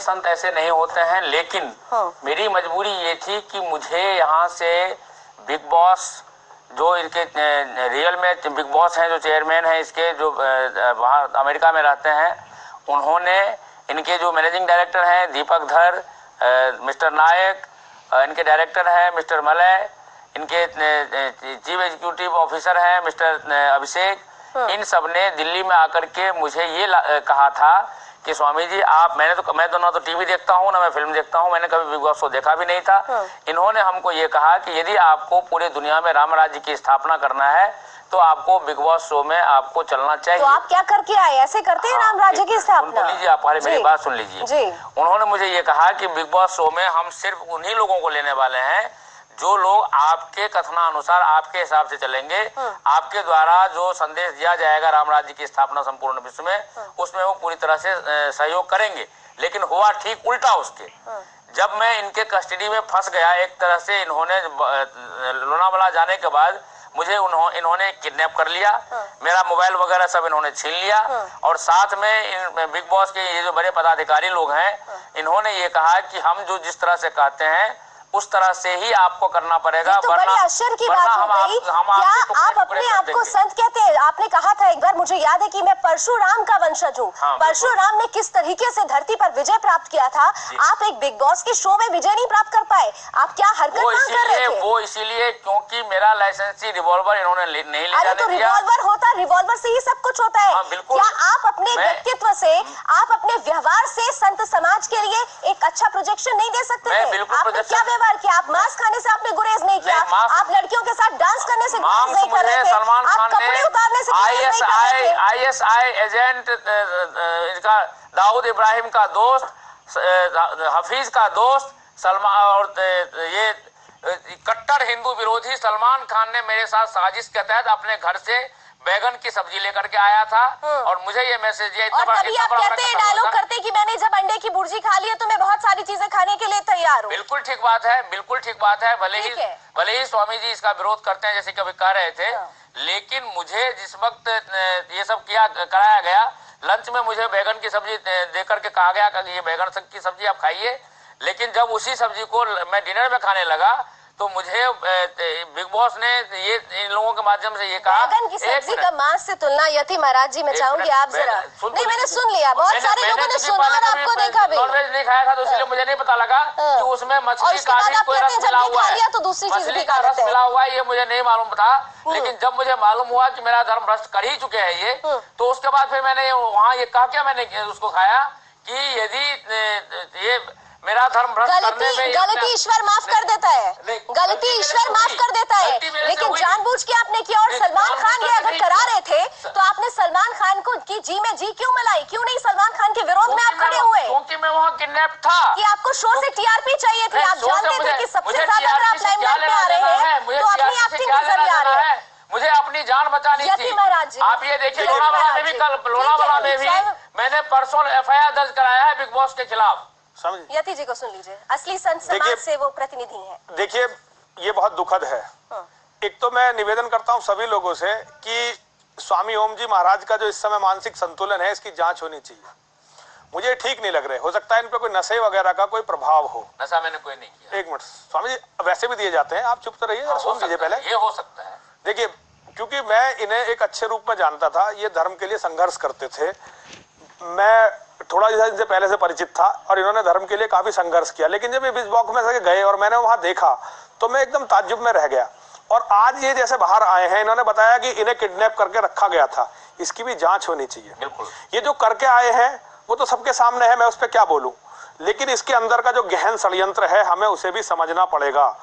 संत ऐसे नहीं होते हैं, लेकिन मेरी मजबूरी ये थी कि मुझे यहाँ से बिग बॉस, जो इनके रियल में बिग बॉस हैं, जो चेयरमैन हैं इसके, जो वहाँ अमेरिका में रहते हैं, उन्होंने, इनके जो मैनेजिंग डायरेक्टर हैं दीपक धर, मिस्टर नायक, इनके डायरेक्टर हैं मिस्टर मलय, इनके चीफ एग्जीक्यूटिव ऑफिसर हैं मिस्टर अभिषेक, इन सब ने दिल्ली में आकर के मुझे ये कहा था कि स्वामी जी आप, मैं तो ना तो टीवी देखता हूँ ना मैं फिल्म देखता हूँ, मैंने कभी बिग बॉस शो देखा भी नहीं था। इन्होंने हमको ये कहा कि यदि आपको पूरी दुनिया में राम राज्य की स्थापना करना है तो आपको बिग बॉस शो में आपको चलना चाहिए। तो आप क्या करके आए? ऐसे करते हैं राम राज्य की स्थापना? सुन लीजिए आप, पहले मेरी बात सुन लीजिए। उन्होंने मुझे ये कहा कि बिग बॉस शो में हम सिर्फ उन्हीं लोगों को लेने वाले हैं जो लोग आपके कथनानुसार आपके हिसाब से चलेंगे, आपके द्वारा जो संदेश दिया जाएगा राम राज्य की स्थापना संपूर्ण विश्व में, उसमें वो पूरी तरह से सहयोग करेंगे। लेकिन हुआ ठीक उल्टा उसके। जब मैं इनके कस्टडी में फंस गया, एक तरह से इन्होंने लोनावाला जाने के बाद मुझे इन्होंने किडनैप कर लिया, मेरा मोबाइल वगैरह सब इन्होंने छीन लिया, और साथ में बिग बॉस के ये जो बड़े पदाधिकारी लोग हैं, इन्होंने ये कहा कि हम जो जिस तरह से कहते हैं उस तरह से ही आपको करना पड़ेगा। तो बड़ी आश्चर्य की बात हो गई। क्या आप अपने आप को संत कहते हैं? आपने कहा था एक बार, मुझे याद है कि मैं परशुराम का वंशज हूँ। परशुराम ने किस तरीके से धरती पर विजय प्राप्त किया था, आप एक बिग बॉस के शो में विजय नहीं प्राप्त कर पाए। आप क्या हरकत कर रहे थे? वो इसीलिए क्योंकि मेरा लाइसेंसी रिवॉल्वर इन्होंने नहीं ले जाने दिया। रिवॉल्वर होता, रिवॉल्वर से ही सब कुछ होता है। क्या आप अपने व्यक्तित्व से, आप अपने व्यवहार से संत समाज के लिए एक अच्छा प्रोजेक्शन नहीं दे सकते थे? आपने क्या व्यवहार किया? आप मांस खाने से आपने गुरेज नहीं किया, आप लड़कियों के साथ डांस करने से गुरेज नहीं कर रहे थे, आप कपड़े उतारने से गुरेज नहीं कर रहे थे। ISI एजेंट इनका दाऊद इब्राहिम का दोस्त, हफीज का दोस्त सलमान, और ये कट्टर हिंदू विरोधी सलमान खान ने मेरे साथ साजिश के तहत अपने घर से बैगन की सब्जी लेकर के आया था, और मुझे ये मैसेज दिया। और तभी आप कहते हैं, डायलॉग करते कि मैंने जब अंडे की भुर्जी खा ली है तो मैं बहुत सारी चीजें खाने के लिए तैयार हूँ। बिल्कुल ठीक बात है, बिल्कुल ठीक बात है। भले ही स्वामी जी इसका विरोध करते हैं जैसे कभी कह रहे थे, लेकिन मुझे जिस वक्त ये सब कराया गया, लंच में मुझे बैगन की सब्जी देकर के कहा गया कि ये बैगन की सब्जी आप खाइए, लेकिन जब उसी सब्जी को मैं डिनर में खाने लगा तो मुझे बिग बॉस ने ये इन लोगों के माध्यम से ये कहा, बैगन की सब्जी का मांस से तुलना यति महाराज जी, मैं चाहूंगी आप जरा। नहीं, मैंने सुन लिया, बहुत सारे लोगों ने सुना और आपको देखा भी। नॉनवेज नहीं खाया था तो इसलिए मुझे नहीं पता लगा कि उसमें मछली का भी कोई रस मिला हुआ है, तो दूसरी चीज मछली का रस मिला हुआ है, ये मुझे नहीं मालूम था। लेकिन जब मुझे मालूम हुआ कि मेरा धर्म भ्रष्ट कर ही चुके हैं ये, तो उसके बाद फिर मैंने वहाँ ये कहा, क्या मैंने उसको खाया कि यदि ये मेरा धर्म भ्रष्ट करने में, गलती ईश्वर माफ कर देता है, गलती ईश्वर माफ कर देता है, लेकिन जानबूझ के आपने किया। और सलमान खान ये अगर करा रहे थे तो आपने सलमान खान को की जी में जी क्यों मिलाई? क्यों नहीं सलमान खान के विरोध में आप खड़े हुए? क्योंकि मैं वहाँ किडनैप था। कि आपको शो से टीआरपी चाहिए थी, आप जानते थे कि सबसे ज्यादा अगर आप लाइमलाइट में आ रहे हैं तो अपनी एक्टिंग के जरिए आ रहे हैं। मुझे अपनी जान बचानी थी। आप ये देखिए, लोनावाला में भी, कल लोनावाला में भी मैंने परसों FIR दर्ज कराया है बिग बॉस के खिलाफ। यति जी को सुन लीजिए, असली संत समाज से वो प्रतिनिधि हैं। देखिए, ये बहुत दुखद है। एक तो मैं निवेदन करता हूं सभी लोगों से कि स्वामी ओम जी महाराज का जो इस समय मानसिक संतुलन है, इसकी जांच होनी चाहिए। मुझे ठीक नहीं लग रहे, हो सकता है इन पे कोई नशे वगैरह का कोई प्रभाव हो। नशा मैंने कोई नहीं किया। एक मिनट स्वामी जी, वैसे भी दिए जाते हैं, आप चुप तो रहिए, सुन लीजिए पहले। ये हो सकता है। देखिए, क्योंकि मैं इन्हें एक अच्छे रूप में जानता था, ये धर्म के लिए संघर्ष करते थे, मैं थोड़ा जैसा इनसे पहले से परिचित था, और इन्होंने धर्म के लिए काफी संघर्ष किया। लेकिन जब ये बिग बॉक्स में से गए और मैंने वहां देखा तो मैं एकदम ताज्जुब में रह गया। और आज ये जैसे बाहर आए हैं, इन्होंने बताया कि इन्हें किडनैप करके रखा गया था, इसकी भी जांच होनी चाहिए। बिल्कुल। ये जो करके आए हैं वो तो सबके सामने है, मैं उस पर क्या बोलूं, लेकिन इसके अंदर का जो गहन षड्यंत्र है हमें उसे भी समझना पड़ेगा।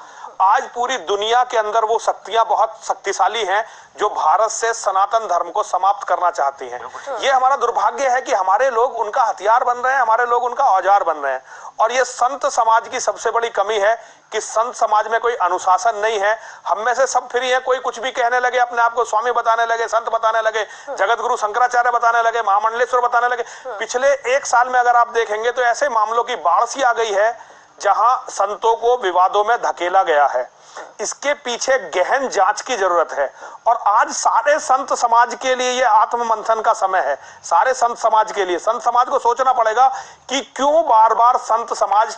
आज पूरी दुनिया के अंदर वो शक्तियां बहुत शक्तिशाली हैं जो भारत से सनातन धर्म को समाप्त करना चाहती हैं। ये हमारा दुर्भाग्य है कि हमारे लोग उनका हथियार बन रहे हैं, हमारे लोग उनका औजार बन रहे हैं। और ये संत समाज की सबसे बड़ी कमी है कि संत समाज में कोई अनुशासन नहीं है। हम में से सब फ्री है, कोई कुछ भी कहने लगे, अपने आप को स्वामी बताने लगे, संत बताने लगे, जगत गुरु शंकराचार्य बताने लगे, महामंडलेश्वर बताने लगे। पिछले 1 साल में अगर आप देखेंगे तो ऐसे मामलों की बाढ़ सी आ गई है जहां संतों को विवादों में धकेला गया है। इसके पीछे गहन जांच की जरूरत है। और आज सारे संत समाज के लिए ये आत्म मंथन का समय है। सारे संत समाज के लिए, संत समाज को सोचना पड़ेगा कि क्यों बार बार संत समाज